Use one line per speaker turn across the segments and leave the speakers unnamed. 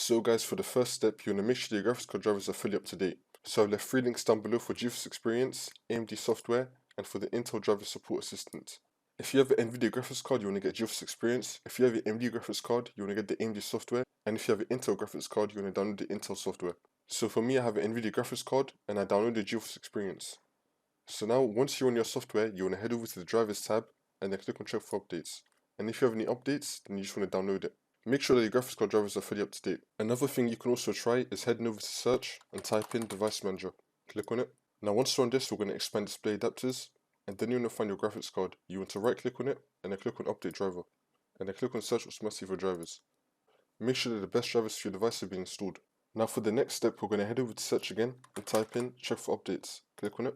So guys, for the first step, you want to make sure your graphics card drivers are fully up to date. So I've left 3 links down below for GeForce Experience, AMD software, and for the Intel Driver Support Assistant. If you have an NVIDIA graphics card, you want to get GeForce Experience. If you have an AMD graphics card, you want to get the AMD software. And if you have an Intel graphics card, you want to download the Intel software. So for me, I have an NVIDIA graphics card, and I downloaded GeForce Experience. So now, once you're on your software, you want to head over to the Drivers tab, and then click on Check for Updates. And if you have any updates, then you just want to download it. Make sure that your graphics card drivers are fully up to date. Another thing you can also try is heading over to search and type in Device Manager. Click on it. Now once you're on this, we're going to expand display adapters, and then you want to find your graphics card. You want to right click on it, and then click on Update Driver, and then click on Search automatically for drivers. Make sure that the best drivers for your device have been installed. Now for the next step, we're going to head over to search again and type in Check for Updates. Click on it.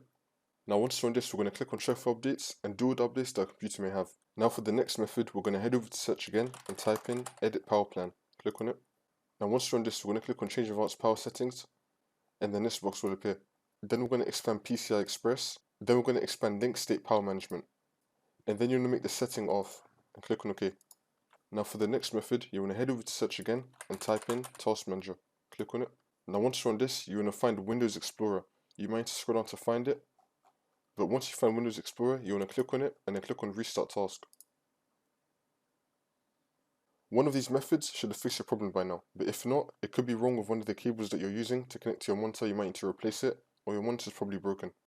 Now once you're on this, we're going to click on Check for Updates and do all the updates that our computer may have. Now for the next method, we're going to head over to search again and type in Edit Power Plan. Click on it. Now once you're on this, we're going to click on Change Advanced Power Settings, and then this box will appear. Then we're going to expand PCI Express. Then we're going to expand Link State Power Management. And then you're going to make the setting off and click on OK. Now for the next method, you want to head over to search again and type in Task Manager. Click on it. Now once you're on this, you want to find Windows Explorer. You might need to scroll down to find it. But once you find Windows Explorer, you want to click on it and then click on Restart Task. One of these methods should have fixed your problem by now, but if not, it could be wrong with one of the cables that you're using to connect to your monitor. You might need to replace it, or your monitor is probably broken.